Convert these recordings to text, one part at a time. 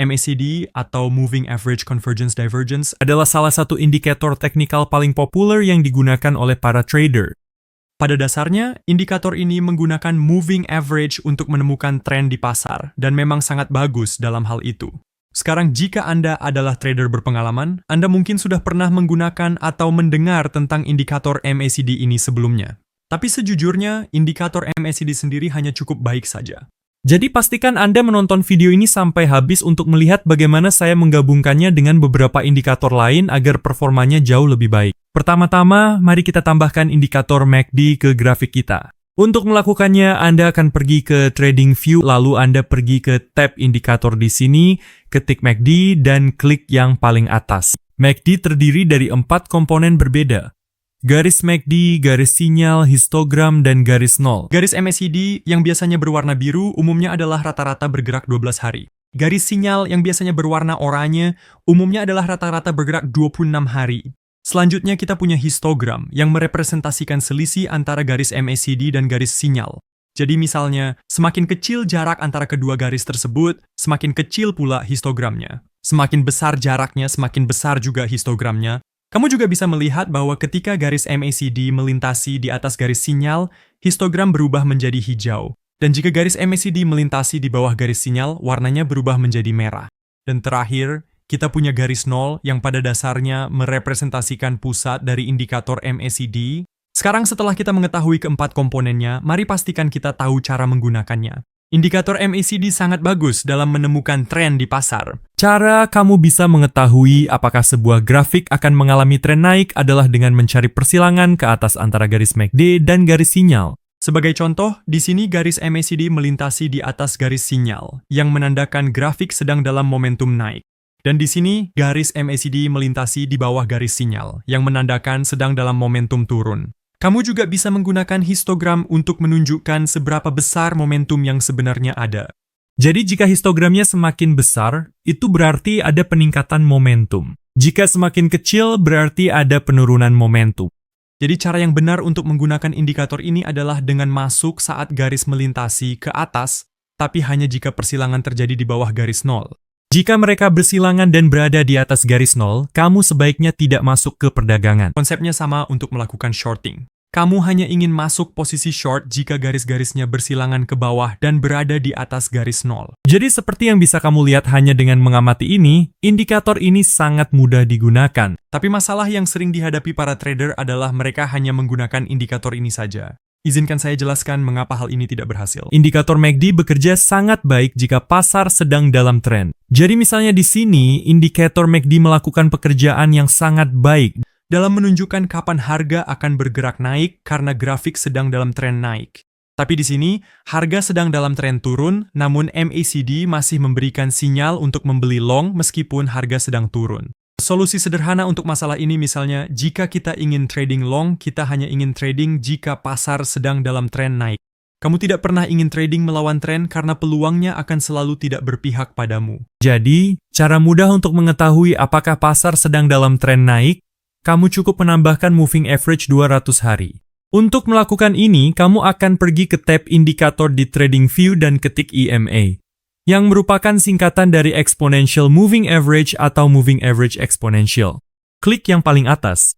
MACD atau Moving Average Convergence Divergence adalah salah satu indikator teknikal paling populer yang digunakan oleh para trader. Pada dasarnya, indikator ini menggunakan moving average untuk menemukan tren di pasar, dan memang sangat bagus dalam hal itu. Sekarang, jika Anda adalah trader berpengalaman, Anda mungkin sudah pernah menggunakan atau mendengar tentang indikator MACD ini sebelumnya. Tapi sejujurnya, indikator MACD sendiri hanya cukup baik saja. Jadi pastikan Anda menonton video ini sampai habis untuk melihat bagaimana saya menggabungkannya dengan beberapa indikator lain agar performanya jauh lebih baik. Pertama-tama, mari kita tambahkan indikator MACD ke grafik kita. Untuk melakukannya, Anda akan pergi ke Trading View, lalu Anda pergi ke tab indikator di sini, ketik MACD, dan klik yang paling atas. MACD terdiri dari 4 komponen berbeda. Garis MACD, garis sinyal, histogram, dan garis nol. Garis MACD yang biasanya berwarna biru umumnya adalah rata-rata bergerak 12 hari. Garis sinyal yang biasanya berwarna oranye umumnya adalah rata-rata bergerak 26 hari. Selanjutnya kita punya histogram yang merepresentasikan selisih antara garis MACD dan garis sinyal. Jadi misalnya, semakin kecil jarak antara kedua garis tersebut, semakin kecil pula histogramnya. Semakin besar jaraknya, semakin besar juga histogramnya. Kamu juga bisa melihat bahwa ketika garis MACD melintasi di atas garis sinyal, histogram berubah menjadi hijau. Dan jika garis MACD melintasi di bawah garis sinyal, warnanya berubah menjadi merah. Dan terakhir, kita punya garis nol yang pada dasarnya merepresentasikan pusat dari indikator MACD. Sekarang setelah kita mengetahui keempat komponennya, mari pastikan kita tahu cara menggunakannya. Indikator MACD sangat bagus dalam menemukan tren di pasar. Cara kamu bisa mengetahui apakah sebuah grafik akan mengalami tren naik adalah dengan mencari persilangan ke atas antara garis MACD dan garis sinyal. Sebagai contoh, di sini garis MACD melintasi di atas garis sinyal, yang menandakan grafik sedang dalam momentum naik. Dan di sini, garis MACD melintasi di bawah garis sinyal, yang menandakan sedang dalam momentum turun. Kamu juga bisa menggunakan histogram untuk menunjukkan seberapa besar momentum yang sebenarnya ada. Jadi jika histogramnya semakin besar, itu berarti ada peningkatan momentum. Jika semakin kecil, berarti ada penurunan momentum. Jadi cara yang benar untuk menggunakan indikator ini adalah dengan masuk saat garis melintasi ke atas, tapi hanya jika persilangan terjadi di bawah garis nol. Jika mereka bersilangan dan berada di atas garis nol, kamu sebaiknya tidak masuk ke perdagangan. Konsepnya sama untuk melakukan shorting. Kamu hanya ingin masuk posisi short jika garis-garisnya bersilangan ke bawah dan berada di atas garis nol. Jadi seperti yang bisa kamu lihat hanya dengan mengamati ini, indikator ini sangat mudah digunakan. Tapi masalah yang sering dihadapi para trader adalah mereka hanya menggunakan indikator ini saja. Izinkan saya jelaskan mengapa hal ini tidak berhasil. Indikator MACD bekerja sangat baik jika pasar sedang dalam tren. Jadi misalnya di sini, indikator MACD melakukan pekerjaan yang sangat baik dalam menunjukkan kapan harga akan bergerak naik karena grafik sedang dalam tren naik. Tapi di sini, harga sedang dalam tren turun, namun MACD masih memberikan sinyal untuk membeli long meskipun harga sedang turun. Solusi sederhana untuk masalah ini misalnya, jika kita ingin trading long, kita hanya ingin trading jika pasar sedang dalam tren naik. Kamu tidak pernah ingin trading melawan tren karena peluangnya akan selalu tidak berpihak padamu. Jadi, cara mudah untuk mengetahui apakah pasar sedang dalam tren naik, kamu cukup menambahkan moving average 200 hari. Untuk melakukan ini, kamu akan pergi ke tab indikator di Trading View dan ketik EMA. Yang merupakan singkatan dari Exponential Moving Average atau Moving Average Exponential. Klik yang paling atas.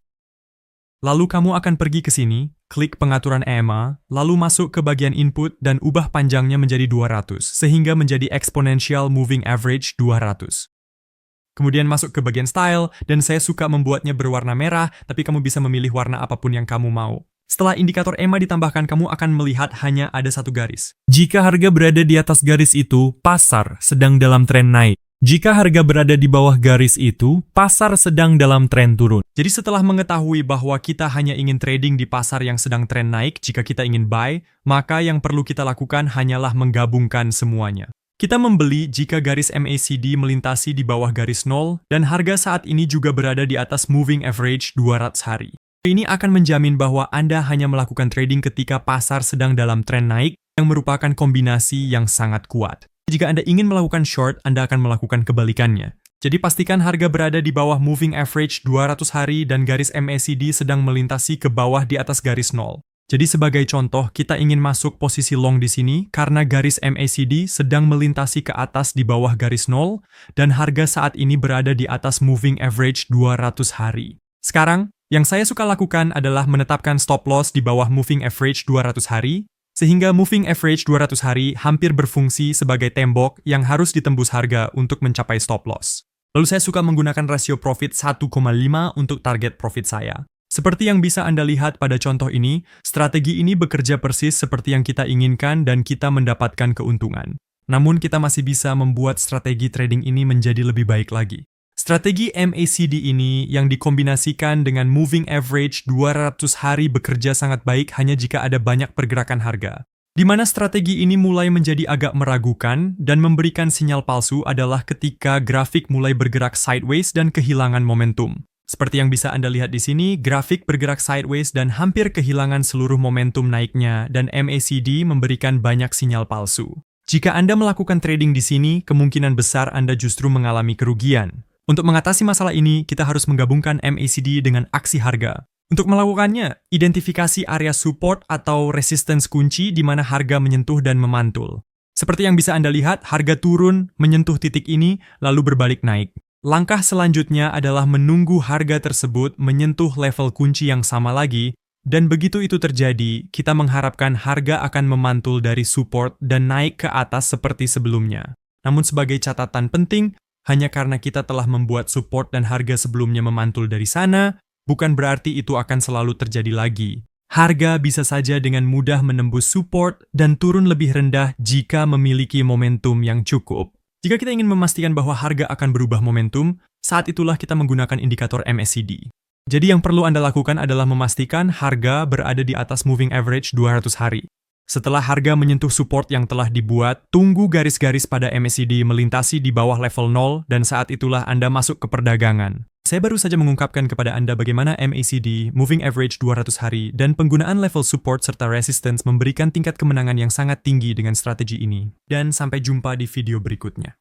Lalu kamu akan pergi ke sini, klik pengaturan EMA, lalu masuk ke bagian input dan ubah panjangnya menjadi 200, sehingga menjadi Exponential Moving Average 200. Kemudian masuk ke bagian style, dan saya suka membuatnya berwarna merah, tapi kamu bisa memilih warna apapun yang kamu mau. Setelah indikator EMA ditambahkan, kamu akan melihat hanya ada satu garis. Jika harga berada di atas garis itu, pasar sedang dalam tren naik. Jika harga berada di bawah garis itu, pasar sedang dalam tren turun. Jadi setelah mengetahui bahwa kita hanya ingin trading di pasar yang sedang tren naik, jika kita ingin buy, maka yang perlu kita lakukan hanyalah menggabungkan semuanya. Kita membeli jika garis MACD melintasi di bawah garis nol, dan harga saat ini juga berada di atas moving average 200 hari. Ini akan menjamin bahwa Anda hanya melakukan trading ketika pasar sedang dalam tren naik yang merupakan kombinasi yang sangat kuat. Jika Anda ingin melakukan short, Anda akan melakukan kebalikannya. Jadi pastikan harga berada di bawah moving average 200 hari dan garis MACD sedang melintasi ke bawah di atas garis nol. Jadi sebagai contoh, kita ingin masuk posisi long di sini karena garis MACD sedang melintasi ke atas di bawah garis 0 dan harga saat ini berada di atas moving average 200 hari. Sekarang, yang saya suka lakukan adalah menetapkan stop loss di bawah moving average 200 hari, sehingga moving average 200 hari hampir berfungsi sebagai tembok yang harus ditembus harga untuk mencapai stop loss. Lalu saya suka menggunakan rasio profit 1,5 untuk target profit saya. Seperti yang bisa Anda lihat pada contoh ini, strategi ini bekerja persis seperti yang kita inginkan dan kita mendapatkan keuntungan. Namun kita masih bisa membuat strategi trading ini menjadi lebih baik lagi. Strategi MACD ini yang dikombinasikan dengan moving average 200 hari bekerja sangat baik hanya jika ada banyak pergerakan harga. Di mana strategi ini mulai menjadi agak meragukan dan memberikan sinyal palsu adalah ketika grafik mulai bergerak sideways dan kehilangan momentum. Seperti yang bisa Anda lihat di sini, grafik bergerak sideways dan hampir kehilangan seluruh momentum naiknya dan MACD memberikan banyak sinyal palsu. Jika Anda melakukan trading di sini, kemungkinan besar Anda justru mengalami kerugian. Untuk mengatasi masalah ini, kita harus menggabungkan MACD dengan aksi harga. Untuk melakukannya, identifikasi area support atau resistance kunci di mana harga menyentuh dan memantul. Seperti yang bisa Anda lihat, harga turun, menyentuh titik ini, lalu berbalik naik. Langkah selanjutnya adalah menunggu harga tersebut menyentuh level kunci yang sama lagi, dan begitu itu terjadi, kita mengharapkan harga akan memantul dari support dan naik ke atas seperti sebelumnya. Namun sebagai catatan penting, hanya karena kita telah membuat support dan harga sebelumnya memantul dari sana, bukan berarti itu akan selalu terjadi lagi. Harga bisa saja dengan mudah menembus support dan turun lebih rendah jika memiliki momentum yang cukup. Jika kita ingin memastikan bahwa harga akan berubah momentum, saat itulah kita menggunakan indikator MACD. Jadi yang perlu Anda lakukan adalah memastikan harga berada di atas moving average 200 hari. Setelah harga menyentuh support yang telah dibuat, tunggu garis-garis pada MACD melintasi di bawah level 0 dan saat itulah Anda masuk ke perdagangan. Saya baru saja mengungkapkan kepada Anda bagaimana MACD, moving average 200 hari, dan penggunaan level support serta resistance memberikan tingkat kemenangan yang sangat tinggi dengan strategi ini. Dan sampai jumpa di video berikutnya.